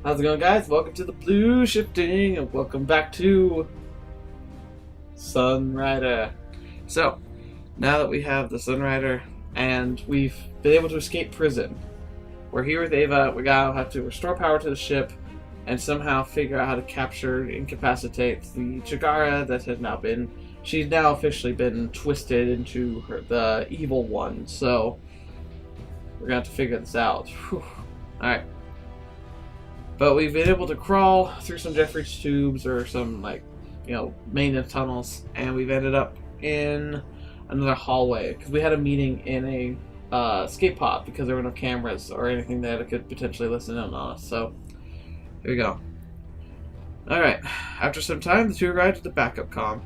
How's it going, guys? Welcome to the Blue Shifting, and welcome back to Sunrider. So, now that we have the Sunrider, and we've been able to escape prison, we're here with AVA. We gotta have to restore power to the ship, and somehow figure out how to capture, incapacitate the Chigara that has now been. She's now officially been twisted into the evil one. So, we're gonna have to figure this out. Whew. All right. But we've been able to crawl through some Jeffries tubes or some, maintenance tunnels, and we've ended up in another hallway because we had a meeting in a escape pod because there were no cameras or anything that could potentially listen in on us. So here we go. Alright, after some time, the two arrived at the backup comm.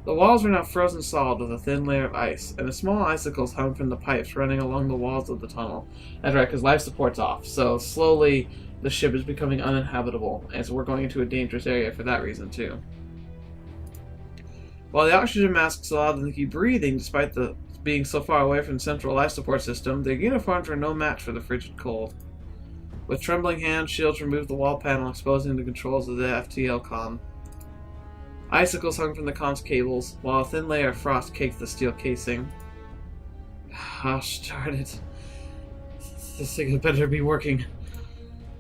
The walls were now frozen solid with a thin layer of ice, and the small icicles hung from the pipes running along the walls of the tunnel. That's right, because life support's off, so slowly the ship is becoming uninhabitable, and so we're going into a dangerous area for that reason too. While the oxygen masks allowed them to keep breathing despite being so far away from the central life support system, their uniforms were no match for the frigid cold. With trembling hands, Shields removed the wall panel, exposing the controls of the FTL comm. Icicles hung from the comm's cables, while a thin layer of frost caked the steel casing. Gosh darn it. This thing had better be working.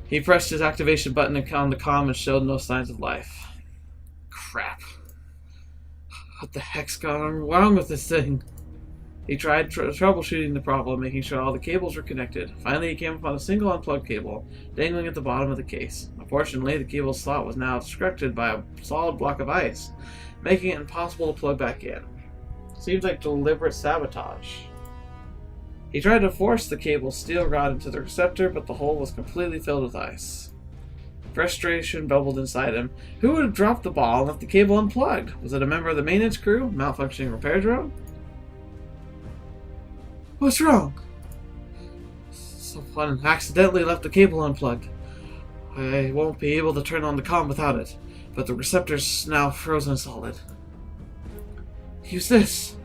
He pressed his activation button on the comm and showed no signs of life. Crap. What the heck's gone wrong with this thing? He tried troubleshooting the problem, making sure all the cables were connected. Finally, he came upon a single unplugged cable, dangling at the bottom of the case. Unfortunately, the cable slot was now obstructed by a solid block of ice, making it impossible to plug back in. Seems like deliberate sabotage. He tried to force the cable's steel rod into the receptor, but the hole was completely filled with ice. Frustration bubbled inside him. Who would have dropped the ball and left the cable unplugged? Was it a member of the maintenance crew? Malfunctioning repair drone? What's wrong? Someone accidentally left the cable unplugged. I won't be able to turn on the comm without it, but the receptor's now frozen solid. Use this.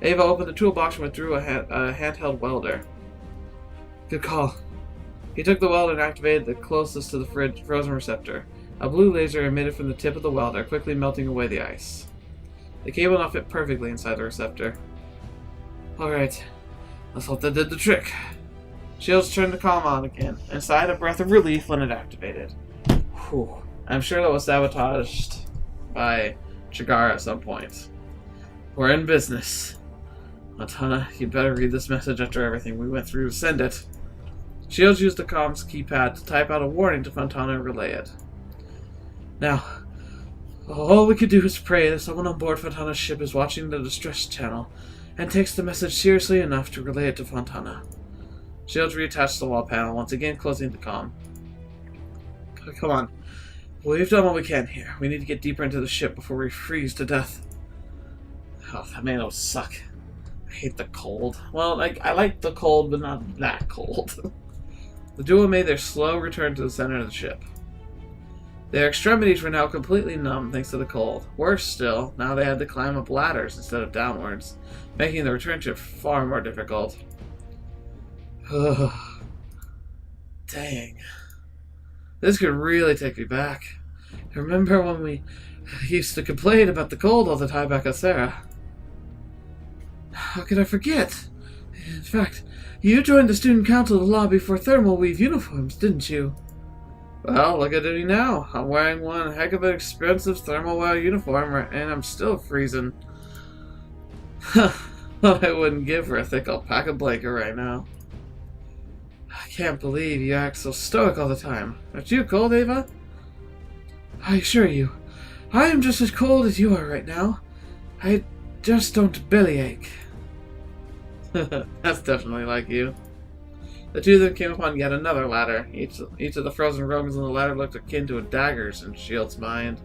Ava opened the toolbox and withdrew a handheld welder. Good call. He took the welder and activated the closest to the frozen receptor. A blue laser emitted from the tip of the welder, quickly melting away the ice. The cable now fit perfectly inside the receptor. Alright, let's hope that did the trick. Shields turned the comm on again, and sighed a breath of relief when it activated. Whew. I'm sure that was sabotaged by Chigara at some point. We're in business. Fontana, you'd better read this message after everything we went through to send it. Shields used the comm's keypad to type out a warning to Fontana and relay it. Now, all we could do is pray that someone on board Fontana's ship is watching the distress channel and takes the message seriously enough to relay it to Fontana. Shields reattached the wall panel, once again closing the comm. Come on. We've done all we can here. We need to get deeper into the ship before we freeze to death. Oh, that man will suck. I hate the cold. Well, I like the cold, but not that cold. The duo made their slow return to the center of the ship. Their extremities were now completely numb thanks to the cold. Worse still, now they had to climb up ladders instead of downwards, making the return trip far more difficult. Ugh. Dang. This could really take me back. I remember when we used to complain about the cold all the time back at Sarah. How could I forget? In fact, you joined the student council to lobby for thermal weave uniforms, didn't you? Well, look at me now. I'm wearing one heck of an expensive thermal wear uniform, and I'm still freezing. What I wouldn't give for a thick alpaca blanket right now. I can't believe you act so stoic all the time. Aren't you cold, Ava? I assure you, I am just as cold as you are right now. I just don't bellyache. That's definitely like you. The two of them came upon yet another ladder. Each of the frozen rungs on the ladder looked akin to daggers in Shield's mind.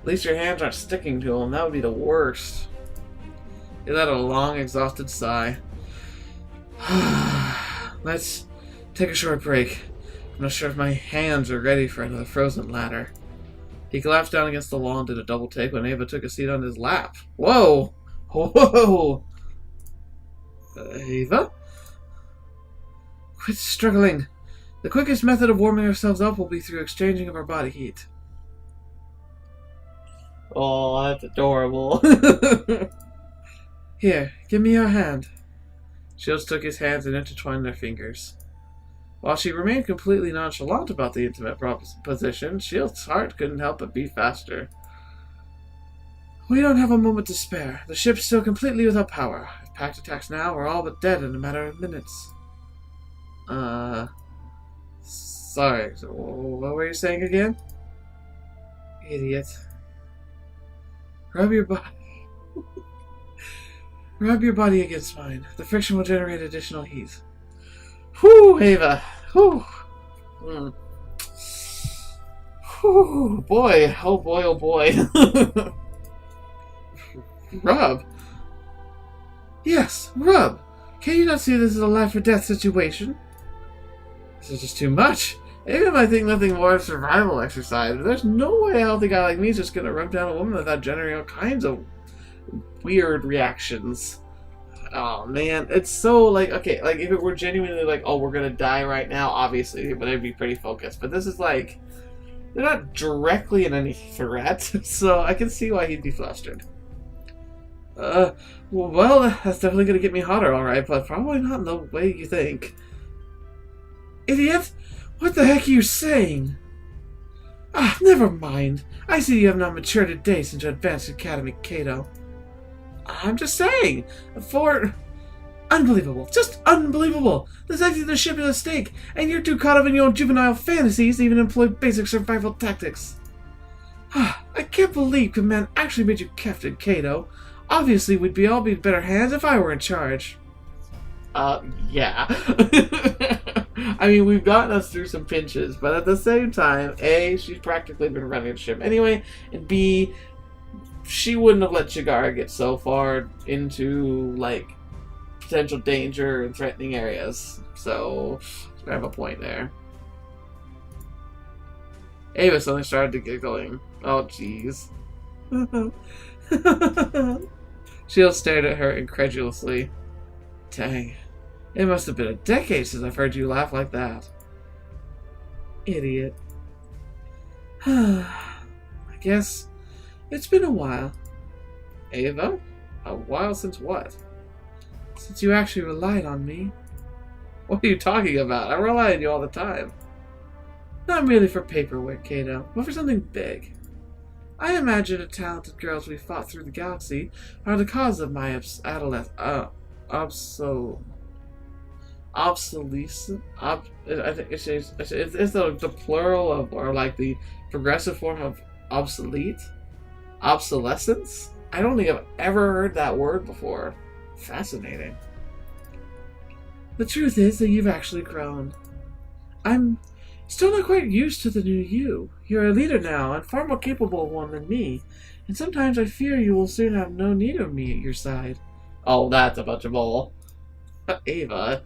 At least your hands aren't sticking to them. That would be the worst. He let a long, exhausted sigh. Let's take a short break. I'm not sure if my hands are ready for another frozen ladder. He collapsed down against the wall and did a double take when Ava took a seat on his lap. Whoa! Whoa! Ava? Quit struggling. The quickest method of warming ourselves up will be through exchanging of our body heat. Oh, that's adorable. Here, give me your hand. Shields took his hands and intertwined their fingers. While she remained completely nonchalant about the intimate proposition, Shields' heart couldn't help but beat faster. We don't have a moment to spare. The ship's still completely without power. If PACT attacks now, we're all but dead in a matter of minutes. Sorry, so what were you saying again? Idiot. Rub your body against mine. The friction will generate additional heat. Whew, Ava. Whew. Whew, boy. Oh boy, oh boy. Rub? Yes, rub. Can you not see this is a life or death situation? This is just too much. Ava might think nothing more of survival exercise, but there's no way a healthy guy like me is just gonna rub down a woman without generating all kinds of weird reactions. Oh man, it's so like, okay, like if it were genuinely like, oh, we're gonna die right now, obviously, but I'd be pretty focused. But this is like, they're not directly in any threat, so I can see why he'd be flustered. Well, that's definitely gonna get me hotter, alright, but probably not in the way you think. Idiot! What the heck are you saying? Ah, never mind. I see you have not matured a day since your advanced academy, Kato. I'm just saying, unbelievable, just unbelievable. The safety of the ship is at stake, and you're too caught up in your own juvenile fantasies to even employ basic survival tactics. I can't believe Command actually made you Captain Kato. Obviously, we'd all be in better hands if I were in charge. Yeah. I mean, we've gotten us through some pinches, but at the same time, A, she's practically been running the ship anyway, and B, she wouldn't have let Chigara get so far into, like, potential danger and threatening areas. So, I have a point there. Ava suddenly started to get going. Oh, jeez. Shield stared at her incredulously. Dang. It must have been a decade since I've heard you laugh like that. Idiot. I guess it's been a while. Ava? A while since what? Since you actually relied on me. What are you talking about? I rely on you all the time. Not merely for paperwork, Kato, but for something big. I imagine the talented girls we fought through the galaxy are the cause of my obsolescence. I think it's the plural of, or like the progressive form of obsolete? Obsolescence? I don't think I've ever heard that word before. Fascinating. The truth is that you've actually grown. I'm still not quite used to the new you. You're a leader now, and far more capable one than me, and sometimes I fear you will soon have no need of me at your side. Oh, that's a bunch of bull. Ava.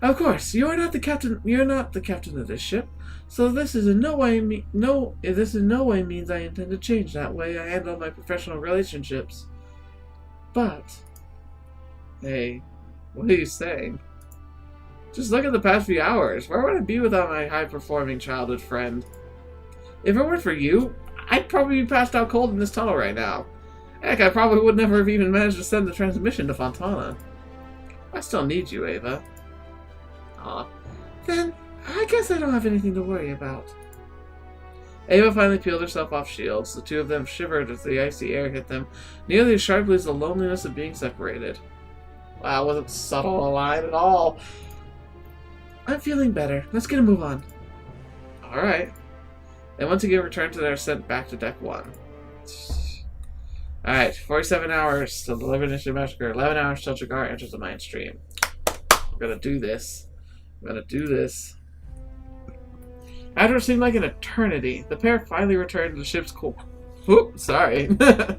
Of course, you're not the captain of this ship, so this is in no way means I intend to change that way I handle my professional relationships. But, hey, what are you saying? Just look at the past few hours. Where would I be without my high-performing childhood friend? If it weren't for you, I'd probably be passed out cold in this tunnel right now. Heck, I probably would never have even managed to send the transmission to Fontana. I still need you, Ava. Aw. Then, I guess I don't have anything to worry about. Ava finally peeled herself off Shields. The two of them shivered as the icy air hit them, nearly as sharply as the loneliness of being separated. Wow, it wasn't subtle a line at all. I'm feeling better. Let's get a move on. Alright. They once again returned to their ascent back to Deck 1. Alright, 47 hours till deliver Initiative Massacre, 11 hours till Chigara enters the Mind Stream. We're gonna do this. After what seemed like an eternity, the pair finally returned to the ship's core. Oop, sorry. The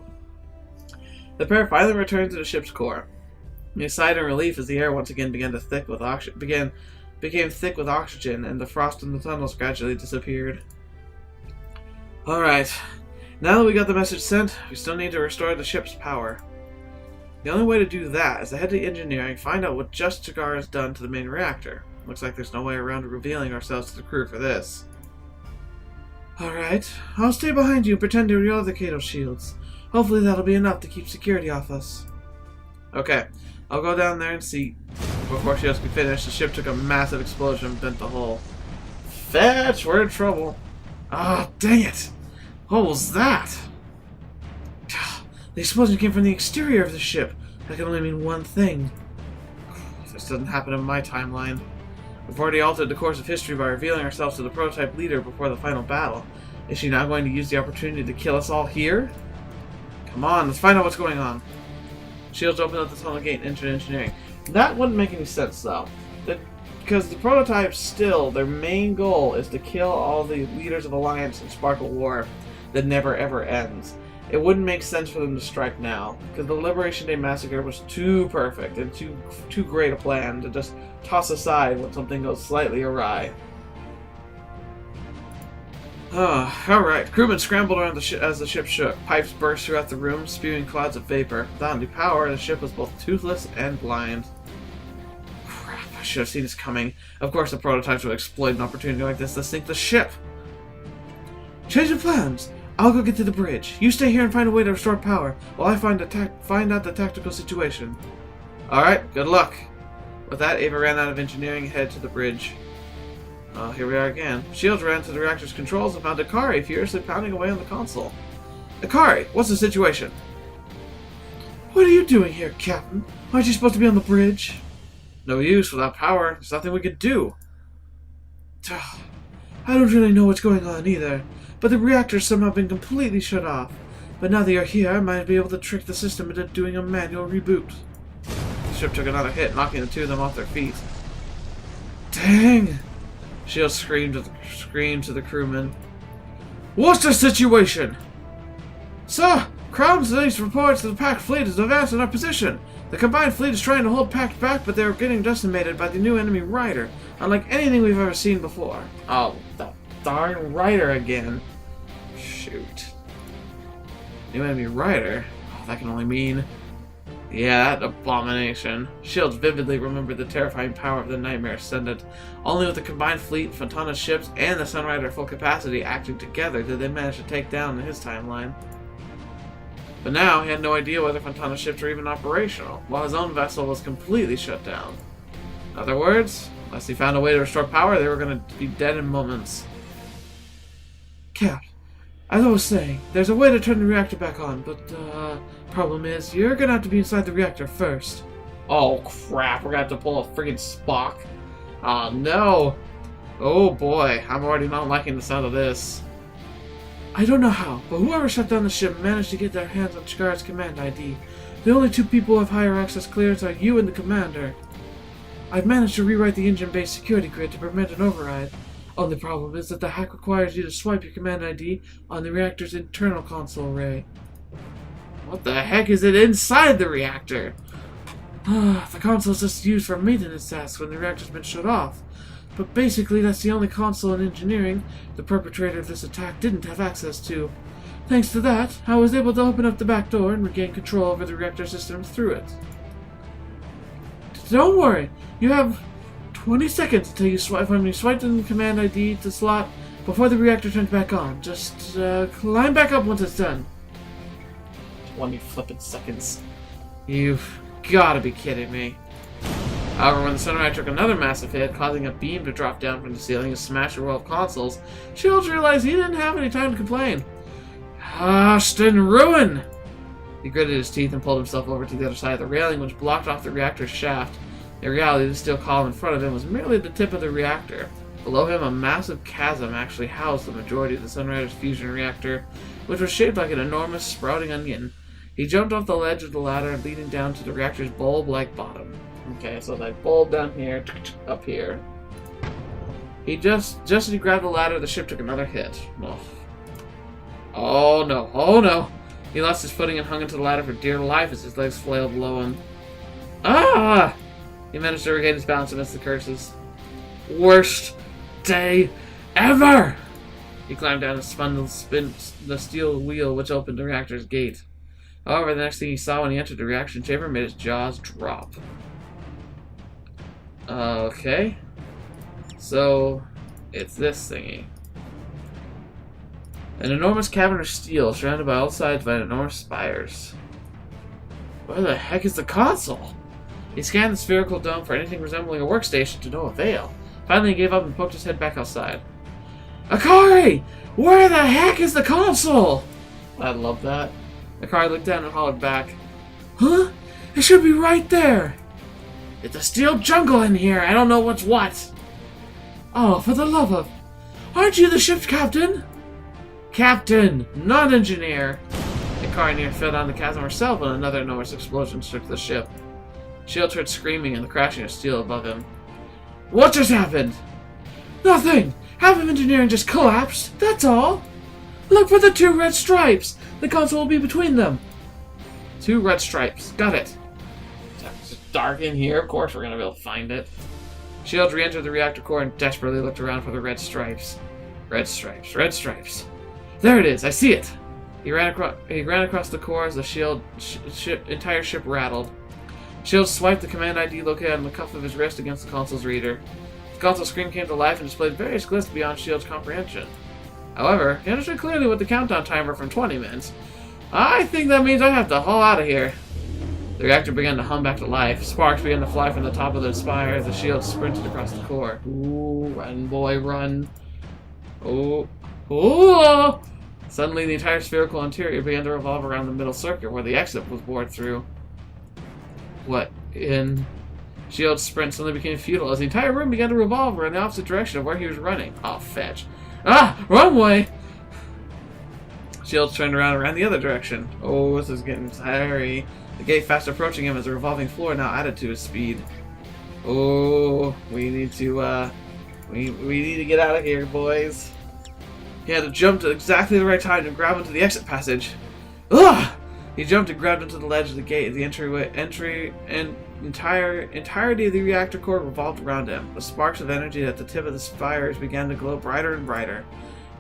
pair finally returned to the ship's core. They sighed in relief as the air once again became thick with oxygen, and the frost in the tunnels gradually disappeared. Alright. Now that we got the message sent, we still need to restore the ship's power. The only way to do that is to head to engineering, find out what just Chigara has done to the main reactor. Looks like there's no way around revealing ourselves to the crew for this. Alright, I'll stay behind you and pretend to reload the Kato shields. Hopefully that'll be enough to keep security off us. Okay, I'll go down there and see. Before she else can finish, the ship took a massive explosion and bent the hull. Fetch! We're in trouble. Ah, dang it! What was that? The explosion came from the exterior of the ship. That can only mean one thing. This doesn't happen in my timeline. We've already altered the course of history by revealing ourselves to the prototype leader before the final battle. Is she now going to use the opportunity to kill us all here? Come on, let's find out what's going on. Shields opened up the tunnel gate and entered engineering. That wouldn't make any sense, though. Because the prototypes still, their main goal is to kill all the leaders of Alliance and spark a war that never ever ends. It wouldn't make sense for them to strike now, because the Liberation Day Massacre was too perfect and too great a plan to just toss aside when something goes slightly awry. Alright. Crewmen scrambled around as the ship shook. Pipes burst throughout the room, spewing clouds of vapor. Without any power, the ship was both toothless and blind. Crap, I should have seen this coming. Of course the prototypes would exploit an opportunity like this to sink the ship. Change of plans! I'll go get to the bridge. You stay here and find a way to restore power, while I find out the tactical situation. Alright, good luck. With that, Ava ran out of engineering and headed to the bridge. Here we are again. Shields ran to the reactor's controls and found Akari furiously pounding away on the console. Akari, what's the situation? What are you doing here, Captain? Aren't you supposed to be on the bridge? No use. Without power, there's nothing we could do. I don't really know what's going on either, but the reactor's somehow been completely shut off. But now that you're here, I might be able to trick the system into doing a manual reboot. The ship took another hit, knocking the two of them off their feet. Dang! Shields screamed to the crewmen. What's the situation? Sir, Crown's latest reports that the PACT fleet is advanced in our position. The combined fleet is trying to hold PACT back, but they're getting decimated by the new enemy Rider, unlike anything we've ever seen before. Oh, that darn Rider again. Shoot. New enemy Rider? Oh, that can only mean... Yeah, that abomination. Shields vividly remembered the terrifying power of the Nightmare Ascendant. Only with the combined fleet, Fontana's ships, and the Sunrider at full capacity acting together did they manage to take down his timeline. But now, he had no idea whether Fontana's ships were even operational, while his own vessel was completely shut down. In other words, unless he found a way to restore power, they were going to be dead in moments. Cap, as I was saying, there's a way to turn the reactor back on, but, problem is, you're gonna have to be inside the reactor first. Oh crap, we're gonna have to pull a friggin' Spock. Oh no! Oh boy, I'm already not liking the sound of this. I don't know how, but whoever shut down the ship managed to get their hands on Chikara's command ID. The only two people who have higher access clearance are you and the commander. I've managed to rewrite the engine-based security grid to prevent an override. Only problem is that the hack requires you to swipe your command ID on the reactor's internal console array. What the heck is it inside the reactor? The console is just used for maintenance tasks when the reactor's been shut off. But basically, that's the only console in engineering the perpetrator of this attack didn't have access to. Thanks to that, I was able to open up the back door and regain control over the reactor system through it. Don't worry, you have 20 seconds until you swipe in the command ID to slot before the reactor turns back on. Just climb back up once it's done. 20 flippin' seconds. You've gotta be kidding me. However, when the Sunrider took another massive hit, causing a beam to drop down from the ceiling and smash a row of consoles, Shields realized he didn't have any time to complain. Hushed in ruin! He gritted his teeth and pulled himself over to the other side of the railing, which blocked off the reactor's shaft. In reality, the steel column in front of him was merely the tip of the reactor. Below him, a massive chasm actually housed the majority of the Sunrider's fusion reactor, which was shaped like an enormous sprouting onion. He jumped off the ledge of the ladder, leading down to the reactor's bulb-like bottom. Okay, so that bulb down here, up here. Just as he grabbed the ladder, the ship took another hit. Oh no, oh no! He lost his footing and hung into the ladder for dear life as his legs flailed below him. Ah! He managed to regain his balance amidst the curses. Worst day ever! He climbed down and spun the steel wheel which opened the reactor's gate. However, the next thing he saw when he entered the reaction chamber made his jaws drop. Okay. So, it's this thingy. An enormous cavern of steel, surrounded by all sides by enormous spires. Where the heck is the console? He scanned the spherical dome for anything resembling a workstation to no avail. Finally, he gave up and poked his head back outside. Akari! Where the heck is the console? I love that. Akari looked down and hollered back. Huh? It should be right there! It's a steel jungle in here. I don't know what's what. Oh, for the love of... Aren't you the ship's captain? Captain, not engineer. Akari near fell down the chasm herself when another enormous explosion struck the ship. Shield heard screaming and the crashing of steel above him. What just happened? Nothing! Half of engineering just collapsed, that's all! Look for the 2 red stripes! The console will be between them! 2 red stripes, got it. It's dark in here, of course we're gonna be able to find it. Shield re-entered the reactor core and desperately looked around for the red stripes. Red stripes, red stripes. There it is, I see it! He ran across the core as the entire ship rattled. Shield swiped the command ID located on the cuff of his wrist against the console's reader. The console screen came to life and displayed various glyphs beyond Shield's comprehension. However, he understood clearly with the countdown timer from 20 minutes. I think that means I have to haul out of here. The reactor began to hum back to life. Sparks began to fly from the top of the spire as the shield sprinted across the core. Ooh, run, boy, run. Ooh. Ooh! Suddenly, the entire spherical interior began to revolve around the middle circuit where the exit was bored through. What in... Shield's sprint suddenly became futile as the entire room began to revolve in the opposite direction of where he was running. Oh, fetch. Ah! Wrong way! Shield turned around and ran the other direction. Oh, this is getting scary. The gate fast approaching him as the revolving floor now added to his speed. Oh, we need to, we need to get out of here, boys. He had to jump to exactly the right time to grab into the exit passage. Ugh! He jumped and grabbed into the ledge of the gate. The entirety of the reactor core revolved around him. The sparks of energy at the tip of the spires began to glow brighter and brighter.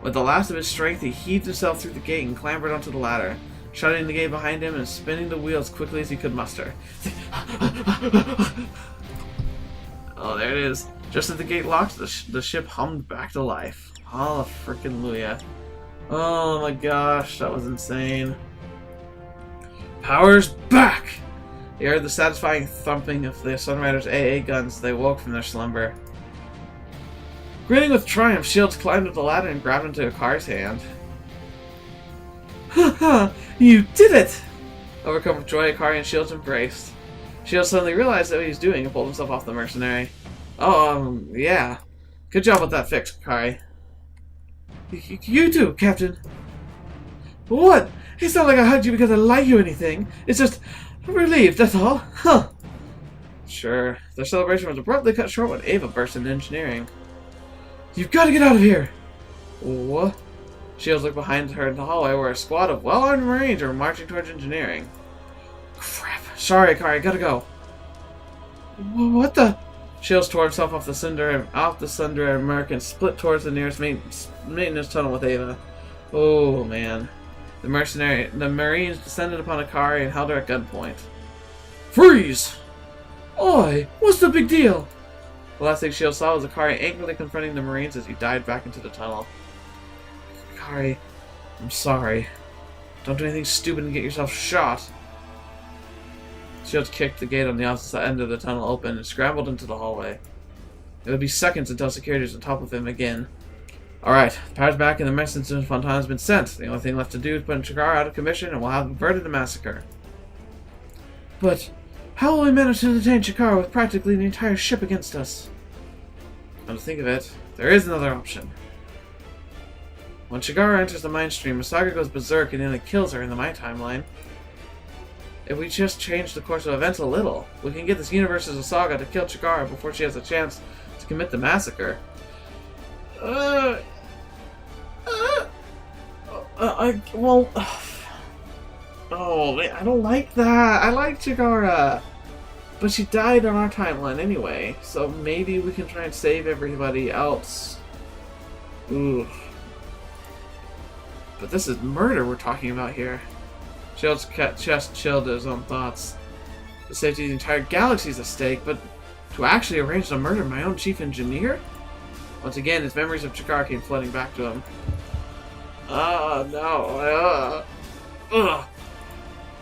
With the last of his strength, he heaved himself through the gate and clambered onto the ladder, shutting the gate behind him and spinning the wheel as quickly as he could muster. Oh, there it is. Just as the gate locked, the ship hummed back to life. Hallelujah. Oh my gosh, that was insane. Power's back! He heard the satisfying thumping of the Sunrider's AA guns as they woke from their slumber. Grinning with triumph, Shields climbed up the ladder and grabbed into Akari's hand. Haha! You did it! Overcome with joy, Akari and Shields embraced. Shields suddenly realized what he was doing and pulled himself off the mercenary. Oh, yeah. Good job with that fix, Akari. You too, Captain. What? It's not like I hugged you because I like you or anything. It's just... I'm relieved, that's all. Huh. Sure. Their celebration was abruptly cut short when AVA burst into engineering. You've got to get out of here! What? Shields looked behind her in the hallway where a squad of well-armed Marines were marching towards engineering. Crap. Sorry, Akari, gotta go. What the... Shields tore himself off the cinder American, split towards the nearest maintenance tunnel with AVA. Oh, man. The Marines descended upon Akari and held her at gunpoint. Freeze! Oi! What's the big deal? The last thing Shield saw was Akari angrily confronting the Marines as he dived back into the tunnel. Akari, I'm sorry. Don't do anything stupid and get yourself shot. Shields kicked the gate on the opposite end of the tunnel open and scrambled into the hallway. It would be seconds until security was on top of him again. Alright, the power's back and the message to Fontana has been sent. The only thing left to do is put Chikara out of commission and we'll have averted the massacre. But how will we manage to detain Chikara with practically the entire ship against us? Come to think of it, there is another option. When Chikara enters the mind stream, Masaga goes berserk and nearly kills her in the My timeline. If we just change the course of events a little, we can get this universe's Asaga to kill Chikara before she has a chance to commit the massacre. Well... Oh, man, I don't like that. I like Chikara. But she died on our timeline anyway, so maybe we can try and save everybody else. Ooh. But this is murder we're talking about here. Shield's chest chilled at his own thoughts. The safety of the entire galaxy is at stake, but to actually arrange to murder my own chief engineer? Once again, his memories of Chikara came flooding back to him. Ah, no. Ugh.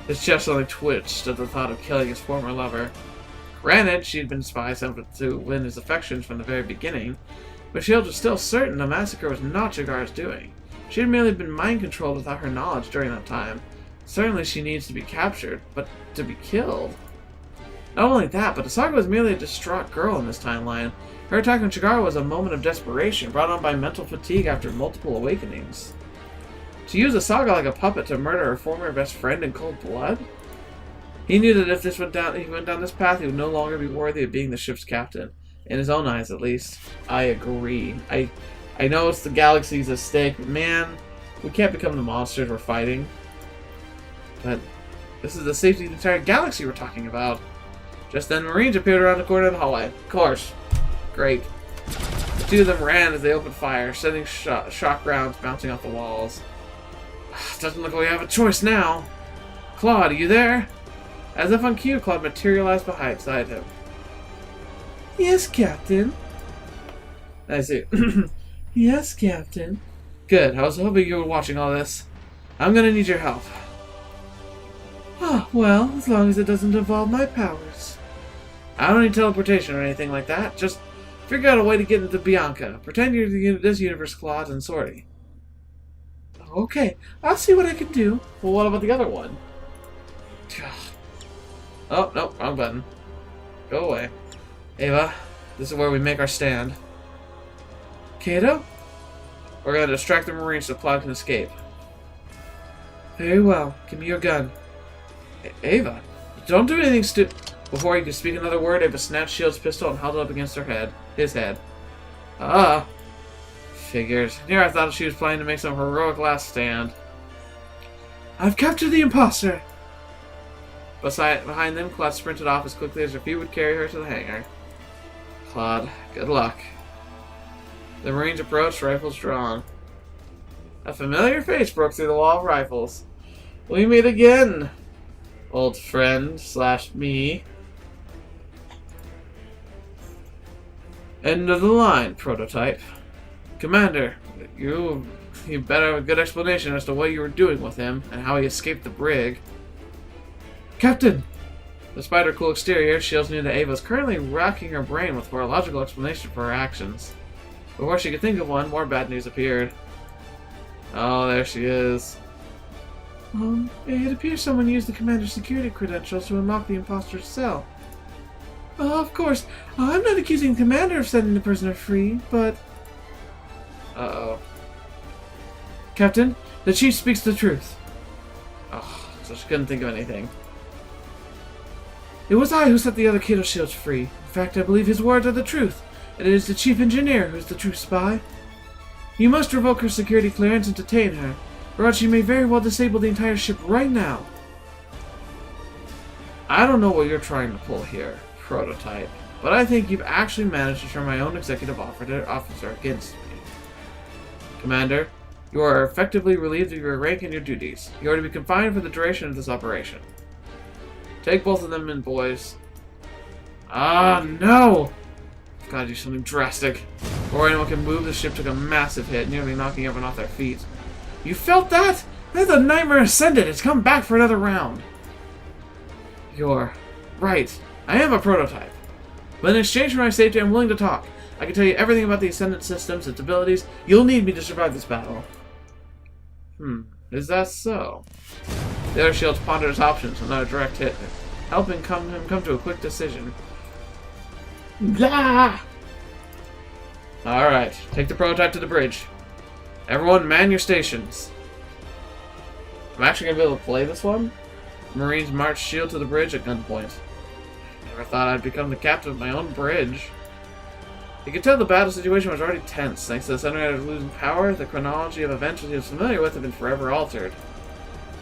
His chest only twitched at the thought of killing his former lover. Granted, she'd been spies to win his affections from the very beginning, but Shield was still certain the massacre was not Chikara's doing. She had merely been mind-controlled without her knowledge during that time. Certainly she needs to be captured, but to be killed? Not only that, but Asaga was merely a distraught girl in this timeline. Her attack on Chikara was a moment of desperation, brought on by mental fatigue after multiple awakenings. To use Asaga like a puppet to murder her former best friend in cold blood? He knew that if he went down this path, he would no longer be worthy of being the ship's captain. In his own eyes, at least. I agree. I know it's the galaxy's at stake, but man, we can't become the monsters we're fighting. But this is the safety of the entire galaxy we're talking about. Just then, Marines appeared around the corner of the hallway. Of course. Great. The two of them ran as they opened fire, sending shock rounds bouncing off the walls. Doesn't look like we have a choice now. Claude, are you there? As if on cue, Claude materialized beside him. Yes, Captain. I see. Yes, Captain. Good. I was hoping you were watching all this. I'm gonna need your help. Oh, well, as long as it doesn't involve my powers. I don't need teleportation or anything like that. Just figure out a way to get into Bianca. Pretend you're this universe, Claude, and Sortie. Okay, I'll see what I can do. Well, what about the other one? Oh, no, wrong button. Go away. Ava, this is where we make our stand. Kato? We're going to distract the Marines so Cloud can escape. Very well. Give me your gun. Ava, don't do anything stupid. Before he could speak another word, Ava snatched Shield's pistol and held it up against his head. Ah. Figures. Here I thought she was planning to make some heroic last stand. I've captured the imposter! Behind them, Claude sprinted off as quickly as her feet would carry her to the hangar. Claude, good luck. The Marines approached, rifles drawn. A familiar face broke through the wall of rifles. We meet again, old friend / me. End of the line, prototype. Commander, you better have a good explanation as to what you were doing with him and how he escaped the brig. Captain! Despite her cool exterior, Shields knew that Ava was currently racking her brain with for a logical explanation for her actions. Before she could think of one, more bad news appeared. Oh, there she is. It appears someone used the commander's security credentials to unlock the imposter's cell. Of course, I'm not accusing the commander of setting the prisoner free, but... Uh-oh. Captain, the chief speaks the truth. Oh, so she couldn't think of anything. It was I who set the other Kato shields free. In fact, I believe his words are the truth. And it is the chief engineer who is the true spy. You must revoke her security clearance and detain her, or else she may very well disable the entire ship right now. I don't know what you're trying to pull here, prototype, but I think you've actually managed to turn my own executive officer against me. Commander, you are effectively relieved of your rank and your duties. You are to be confined for the duration of this operation. Take both of them in, boys. Ah, no! Gotta do something drastic. Before anyone can move, the ship took a massive hit, nearly knocking everyone off their feet. You felt that? That's the nightmare ascended. It's come back for another round. You're right. I am a prototype. But in exchange for my safety, I'm willing to talk. I can tell you everything about the Ascendant systems, its abilities. You'll need me to survive this battle. Is that so? The other shields pondered his options without a direct hit, helping him come to a quick decision. Blah! Alright, take the prototype to the bridge. Everyone man your stations. I'm actually going to be able to play this one. Marines marched Shield to the bridge at gunpoint. Never thought I'd become the captain of my own bridge. You could tell the battle situation was already tense. Thanks to the Sunrider losing power, the chronology of events he was familiar with had been forever altered.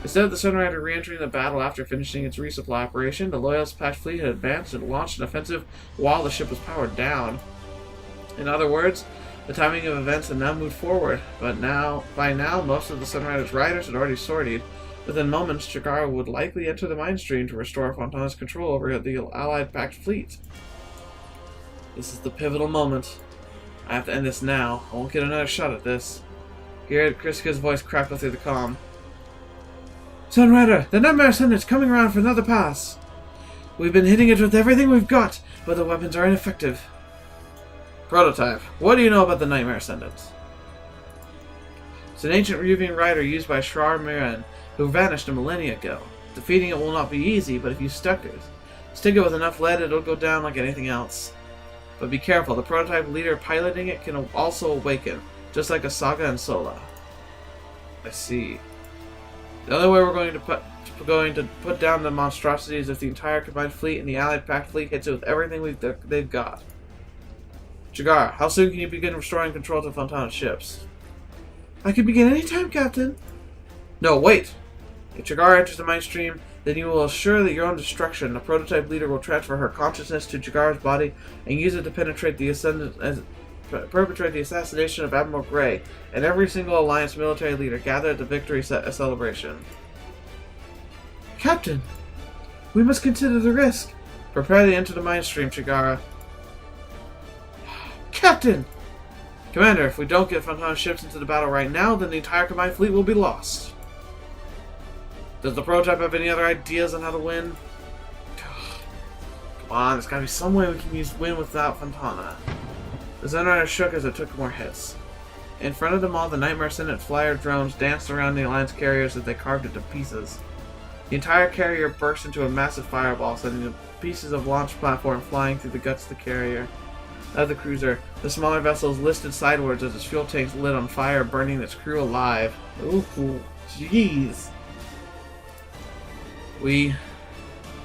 Instead of the Sunrider re-entering the battle after finishing its resupply operation, the Loyalist PACT fleet had advanced and launched an offensive while the ship was powered down. In other words, the timing of events had now moved forward, but by now most of the Sunrider's riders had already sortied. Within moments, Chikara would likely enter the mine stream to restore Fontana's control over the Allied PACT fleet. This is the pivotal moment. I have to end this now. I won't get another shot at this. Hear Kriska's voice crackle through the comm. Sunrider, the Nightmare Ascendant's coming around for another pass. We've been hitting it with everything we've got, but the weapons are ineffective. Prototype, what do you know about the Nightmare Ascendant? It's an ancient Ryuvian rider used by Shrar Miran, who vanished a millennia ago. Defeating it will not be easy, but if you stick it with enough lead, it'll go down like anything else. But be careful, the prototype leader piloting it can also awaken, just like Asaga and Sola. I see. The only way we're going to put down the monstrosity is if the entire combined fleet and the allied PACT fleet hits it with everything they've got. Chigara, how soon can you begin restoring control to Fontana's ships? I can begin any time, Captain. No, wait! If Chigara enters the mind stream, then you will assure that your own destruction. The prototype leader will transfer her consciousness to Chigara's body and use it to perpetrate the assassination of Admiral Grey and every single Alliance military leader gathered at the victory celebration. Captain, we must consider the risk. Prepare to enter the mind stream, Chigara. Captain! Commander, if we don't get Fontana's ships into the battle right now, then the entire combined fleet will be lost. Does the prototype have any other ideas on how to win? Come on, there's gotta be some way we can win without Fontana. The Sunrider shook as it took more hits. In front of them all, the Nightmare Ascendant flyer drones danced around the Alliance carriers as they carved it to pieces. The entire carrier burst into a massive fireball, sending the pieces of launch platform flying through the guts of the carrier. Of the cruiser, the smaller vessels listed sidewards as its fuel tanks lit on fire, burning its crew alive. Ooh, jeez. We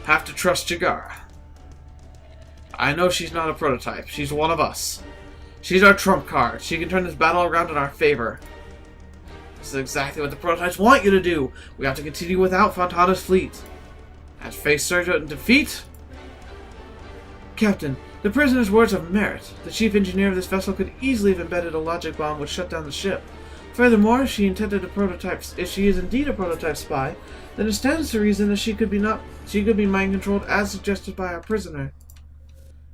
have to trust Chigara. I know she's not a prototype. She's one of us. She's our trump card. She can turn this battle around in our favor. This is exactly what the prototypes want you to do. We have to continue without Fontana's fleet. Has face surge and defeat? Captain, the prisoner's words have merit. The chief engineer of this vessel could easily have embedded a logic bomb which shut down the ship. Furthermore, if she is indeed a prototype spy, then it stands to reason that she could be mind-controlled as suggested by our prisoner.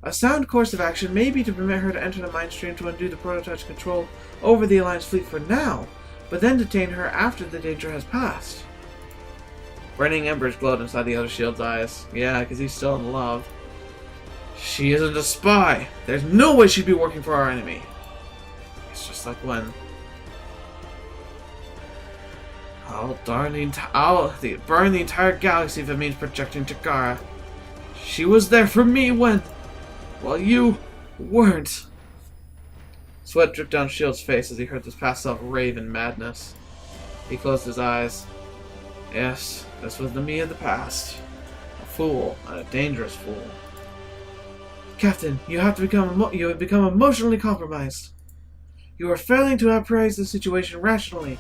A sound course of action may be to permit her to enter the mind stream to undo the prototype's control over the Alliance fleet for now, but then detain her after the danger has passed. Burning embers glowed inside the other shield's eyes. Yeah, because he's still in love. She isn't a spy. There's no way she'd be working for our enemy. It's just like when... I'll burn the entire galaxy if it means protecting Chigara. She was there for me while you weren't. Sweat dripped down Shield's face as he heard this past self rave in madness. He closed his eyes. Yes, this was the me of the past. A fool, and a dangerous fool. Captain, you have become emotionally compromised. You are failing to appraise the situation rationally.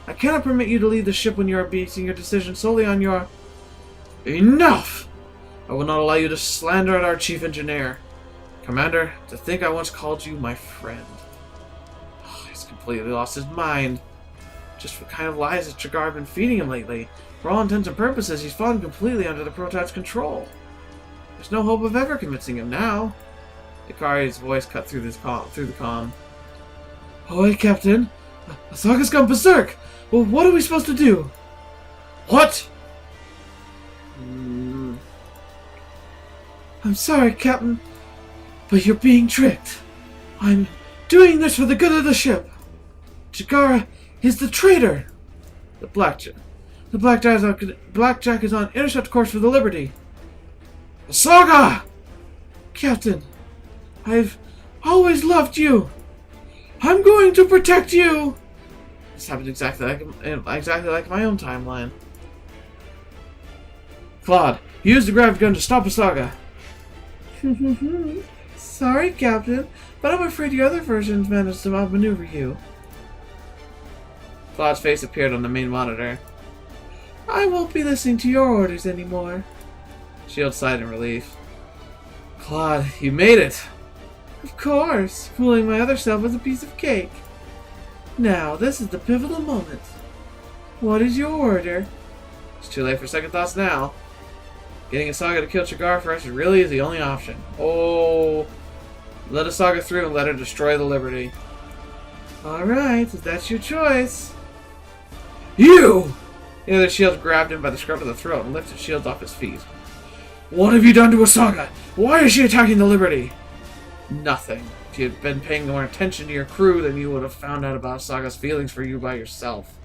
I cannot permit you to leave the ship when you are basing your decision solely on your... Enough! I will not allow you to slander at our chief engineer. Commander, to think I once called you my friend. Oh, he's completely lost his mind. Just what kind of lies has Chigara been feeding him lately? For all intents and purposes, he's fallen completely under the prototype's control. There's no hope of ever convincing him now. Ikari's voice cut through the comm. Oh, wait, Captain. Asaga's gone berserk. Well, what are we supposed to do? What? I'm sorry, Captain, but you're being tricked. I'm doing this for the good of the ship. Chigara is the traitor. The Blackjack is on intercept course for the Liberty. Asaga! Captain, I've always loved you. I'm going to protect you. This happened exactly like my own timeline. Claude, use the gravity gun to stop Asaga. Sorry, Captain, but I'm afraid your other versions managed to outmaneuver you. Claude's face appeared on the main monitor. I won't be listening to your orders anymore. Shield sighed in relief. Claude, you made it! Of course! Fooling my other self was a piece of cake. Now, this is the pivotal moment. What is your order? It's too late for second thoughts now. Getting Asaga to kill Chigara first really is the only option. Oh, Let a saga through and let her destroy the Liberty. Alright, if that's your choice. You! The other shield grabbed him by the scruff of the throat and lifted Shields off his feet. What have you done to Asaga? Why is she attacking the Liberty? Nothing. If you had been paying more attention to your crew, then you would have found out about Asaga's feelings for you by yourself.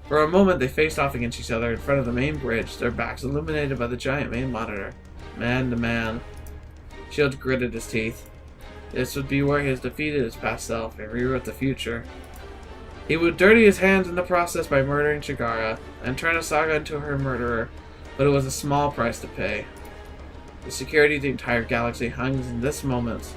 For a moment, they faced off against each other in front of the main bridge, their backs illuminated by the giant main monitor. Man to man. Shields gritted his teeth. This would be where he has defeated his past self and rewrote the future. He would dirty his hands in the process by murdering Chigara, and turn Asaga into her murderer, but it was a small price to pay. The security of the entire galaxy hung in this moment.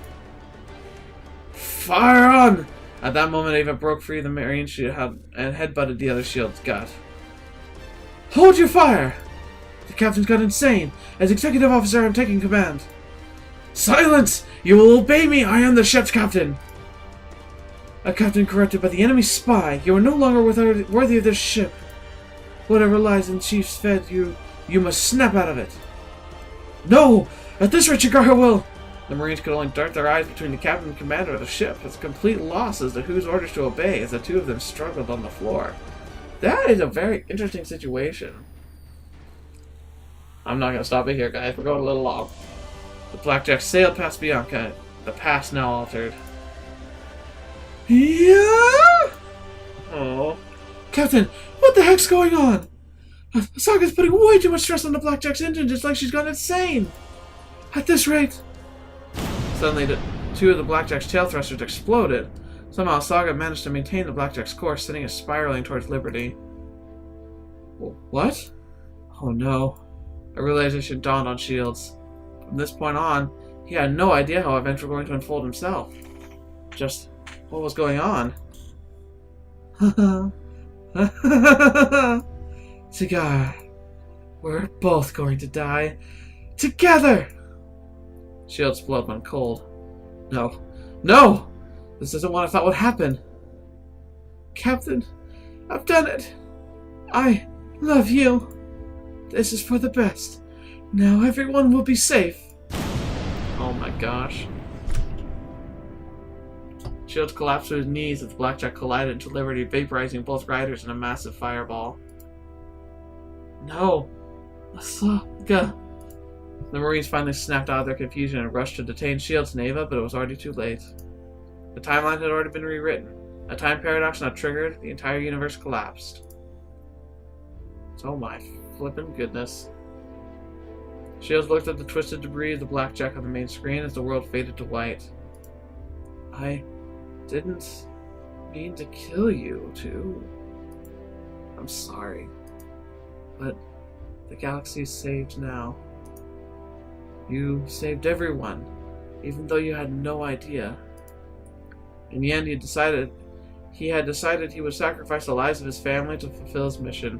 Fire on! At that moment, Ava broke free of the Marine shield and headbutted the other shield's gut. Hold your fire! The captain's gone insane. As executive officer, I'm taking command. Silence! You will obey me! I am the ship's captain! A captain corrupted by the enemy's spy. You are no longer worthy of this ship. Whatever lies in Chief's fed you must snap out of it. No! At this rate, Chigara will... The Marines could only dart their eyes between the captain and commander of the ship. It's a complete loss as to whose orders to obey as the two of them struggled on the floor. That is a very interesting situation. I'm not going to stop it here, guys. We're going a little long. The Blackjack sailed past Bianca. The past now altered. Yeah? Oh. Captain, what the heck's going on? Asaga's putting way too much stress on the Blackjack's engine, just like she's gone insane. At this rate... Suddenly, two of the Blackjack's tail thrusters exploded. Somehow, Asaga managed to maintain the Blackjack's course, sending it spiraling towards Liberty. What? Oh no. A realization dawned on Shields. From this point on, he had no idea how events were going to unfold himself. Just what was going on? Cigar, we're both going to die together! Shield's blood went cold. No. No! This isn't what I thought would happen. Captain, I've done it. I love you. This is for the best. Now everyone will be safe. Oh my gosh. Shields collapsed to his knees as the Blackjack collided into Liberty, vaporizing both riders in a massive fireball. No. Asaga. The Marines finally snapped out of their confusion and rushed to detain Shields and Ava, but it was already too late. The timeline had already been rewritten. A time paradox now triggered, the entire universe collapsed. Oh my flippin' goodness. Shields looked at the twisted debris of the Blackjack on the main screen as the world faded to white. I didn't mean to kill you, too. I'm sorry. But the galaxy is saved now. You saved everyone, even though you had no idea. In the end, he had decided he would sacrifice the lives of his family to fulfill his mission,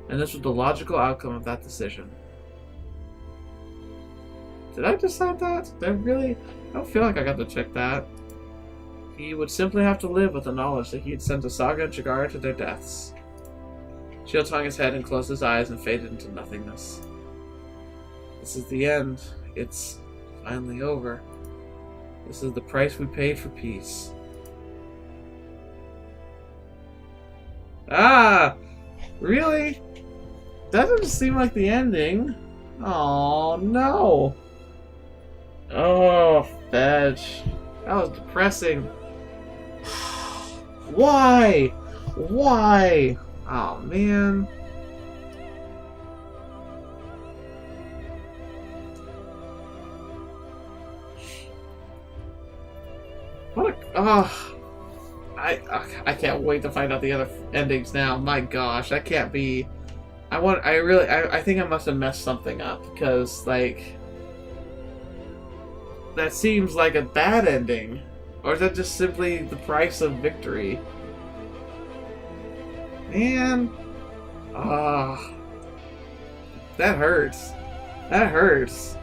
and this was the logical outcome of that decision. Did I decide that? I don't feel like I got to check that. He would simply have to live with the knowledge that he had sent Asaga and Chigara to their deaths. Shields hung his head and closed his eyes and faded into nothingness. This is the end. It's finally over. This is the price we paid for peace. Ah! Really? That doesn't seem like the ending. Oh no. Oh, fetch. That was depressing. Why? Why? Oh man. What a I can't wait to find out the other endings now. My gosh, that can't be. I think I must have messed something up because like that seems like a bad ending, or is that just simply the price of victory? Man, that hurts. That hurts.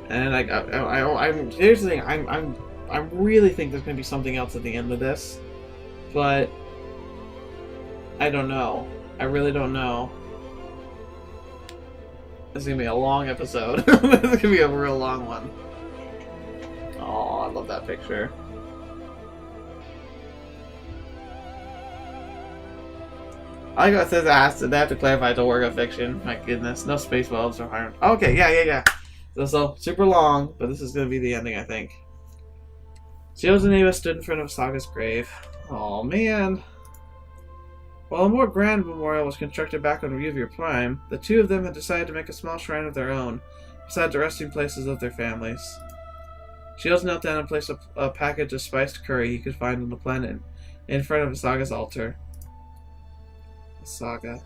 And I'm here's the thing. I really think there's gonna be something else at the end of this, but I don't know. I really don't know. This is gonna be a long episode. This is gonna be a real long one. Oh, I love that picture. I got says they have to clarify it's a work of fiction. My goodness, no space welds or iron. Okay, yeah. So super long, but this is gonna be the ending, I think. Shields and Ava stood in front of Saga's grave. Oh man. While a more grand memorial was constructed back on Revier Prime, the two of them had decided to make a small shrine of their own, beside the resting places of their families. Shields knelt down and placed a package of spiced curry he could find on the planet in front of Saga's altar. Saga.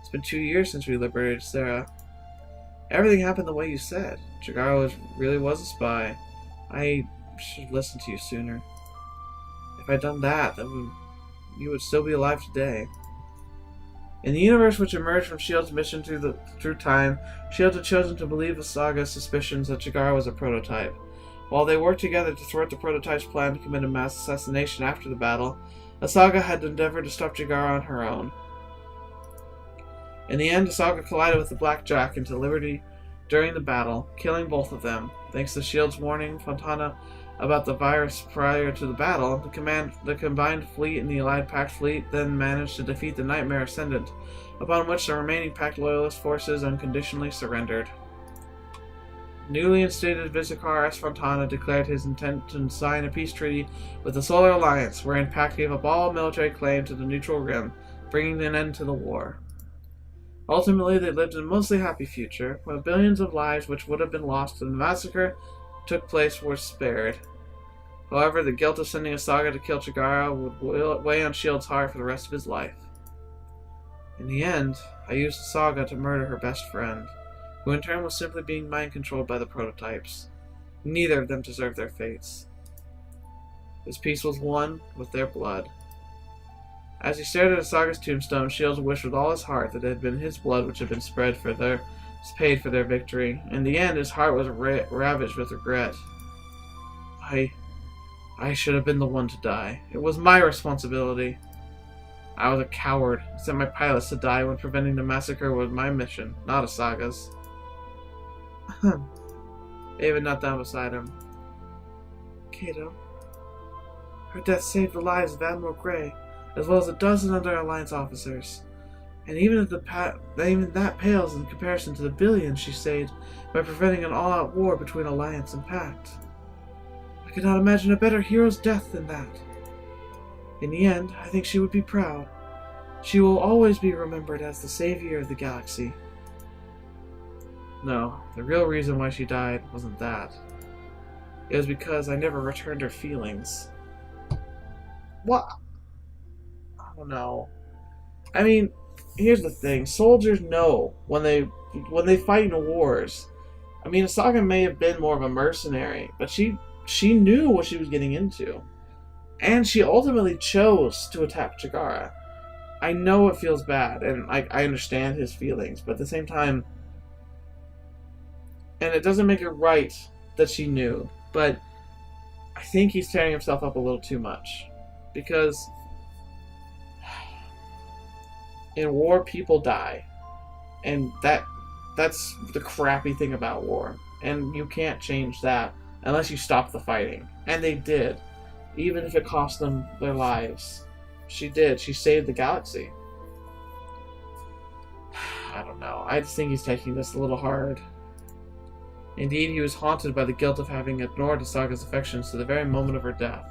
It's been 2 years since we liberated Sarah. Everything happened the way you said. Chigara really was a spy. I should have listened to you sooner. If I'd done that, then you would still be alive today. In the universe which emerged from S.H.I.E.L.D.'s mission through time, S.H.I.E.L.D. had chosen to believe Saga's suspicions that Chigara was a prototype. While they worked together to thwart the prototype's plan to commit a mass assassination after the battle, Asaga had endeavored to stop Chigara on her own. In the end, Asaga collided with the Blackjack into Liberty during the battle, killing both of them. Thanks to S.H.I.E.L.D.'s warning Fontana about the virus prior to the battle, the combined fleet and the Allied PACT fleet then managed to defeat the Nightmare Ascendant, upon which the remaining PACT loyalist forces unconditionally surrendered. Newly instated Vizikar S. Fontana declared his intent to sign a peace treaty with the Solar Alliance, wherein PACT gave up all military claim to the Neutral Rim, bringing an end to the war. Ultimately, they lived in a mostly happy future, where billions of lives which would have been lost in the massacre took place were spared. However, the guilt of sending Asaga to kill Chigara would weigh on S.H.I.E.L.D.'s heart for the rest of his life. In the end, I used Asaga to murder her best friend, who in turn was simply being mind-controlled by the prototypes. Neither of them deserved their fates. His peace was won with their blood. As he stared at Asaga's tombstone, S.H.I.E.L.D. wished with all his heart that it had been his blood which had been paid for their victory. In the end, his heart was ravaged with regret. I should have been the one to die. It was my responsibility. I was a coward. I sent my pilots to die when preventing the massacre was my mission, not Asaga's. Ava knelt down beside him. Kato. Her death saved the lives of Admiral Grey, as well as a dozen other Alliance officers. And even that pales in comparison to the billions she saved by preventing an all-out war between Alliance and PACT. I could not imagine a better hero's death than that. In the end, I think she would be proud. She will always be remembered as the savior of the galaxy. No, the real reason why she died wasn't that. It was because I never returned her feelings. What? I don't know. I mean, here's the thing. Soldiers know when they fight in wars. I mean, Asaga may have been more of a mercenary, but she knew what she was getting into. And she ultimately chose to attack Chigara. I know it feels bad, and I understand his feelings, but at the same time, and it doesn't make it right that she knew, but I think he's tearing himself up a little too much. Because in war, people die. And that's the crappy thing about war. And you can't change that unless you stop the fighting. And they did. Even if it cost them their lives. She did. She saved the galaxy. I don't know. I just think he's taking this a little hard. Indeed, he was haunted by the guilt of having ignored Asaga's affections to the very moment of her death.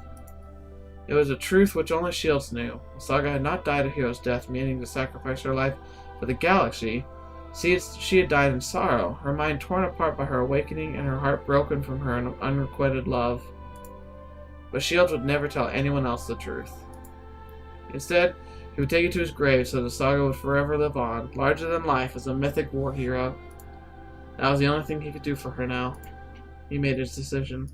It was a truth which only S.H.I.E.L.D. knew. Asaga had not died a hero's death, meaning to sacrifice her life for the galaxy. She had died in sorrow, her mind torn apart by her awakening and her heart broken from her unrequited love. But S.H.I.E.L.D. would never tell anyone else the truth. Instead, he would take it to his grave so that Asaga would forever live on, larger than life as a mythic war hero. That was the only thing he could do for her now. He made his decision.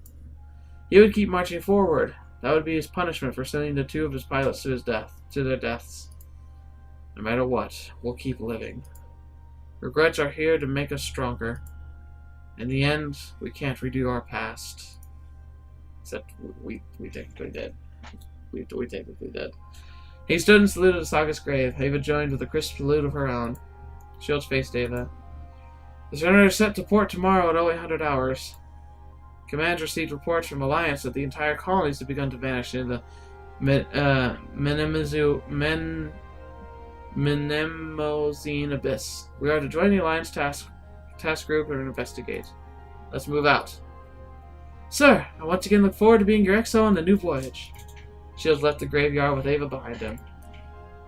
He would keep marching forward. That would be his punishment for sending the two of his pilots to their deaths. No matter what, we'll keep living. Regrets are here to make us stronger. In the end, we can't redo our past. Except we technically did. We technically did. He stood and saluted Asaka's grave. Ava joined with a crisp salute of her own. Shields faced Ava. The Sunrider is set to port tomorrow at 0800 hours. Command received reports from Alliance that the entire colonies have begun to vanish in the Menemozine Abyss. We are to join the Alliance task group and investigate. Let's move out. Sir, I once again look forward to being your XO on the new voyage. Shields left the graveyard with Ava behind him.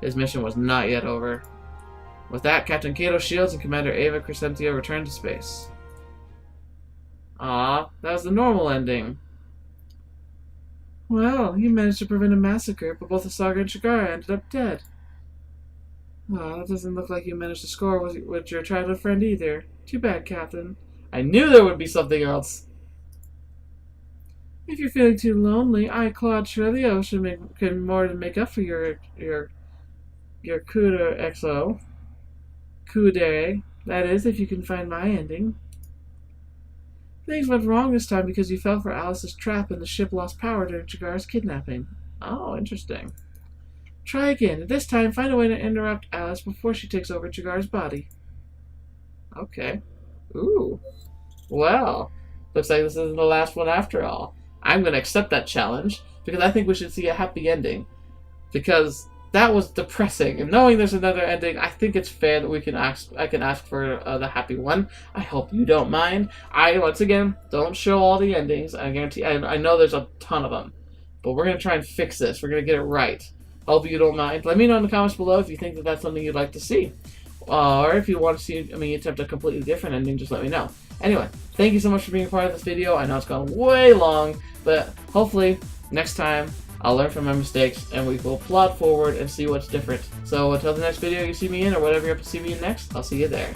His mission was not yet over. With that, Captain Kato Shields and Commander Ava Crescentia returned to space. Ah, that was the normal ending. Well, you managed to prevent a massacre, but both Asaga and Shigara ended up dead. Oh, that doesn't look like you managed to score with your childhood friend either. Too bad, Captain. I knew there would be something else. If you're feeling too lonely, I, Claude Shirley, can more than make up for your Kuder XO. Kudere. That is, if you can find my ending. Things went wrong this time because you fell for Alice's trap and the ship lost power during Chigara's kidnapping. Oh, interesting. Try again, and this time find a way to interrupt Alice before she takes over Chigara's body. Okay. Ooh. Well, looks like this isn't the last one after all. I'm going to accept that challenge, because I think we should see a happy ending. Because that was depressing, and knowing there's another ending, I think it's fair that I can ask for the happy one. I hope you don't mind. I, once again, don't show all the endings. I guarantee, I know there's a ton of them. But we're going to try and fix this. We're going to get it right. Hope you don't mind. Let me know in the comments below if you think that that's something you'd like to see. Or if you want to see me attempt a completely different ending, just let me know. Anyway, thank you so much for being a part of this video. I know it's gone way long, but hopefully next time I'll learn from my mistakes and we will plot forward and see what's different. So until the next video you see me in, or whatever you have to see me in next, I'll see you there.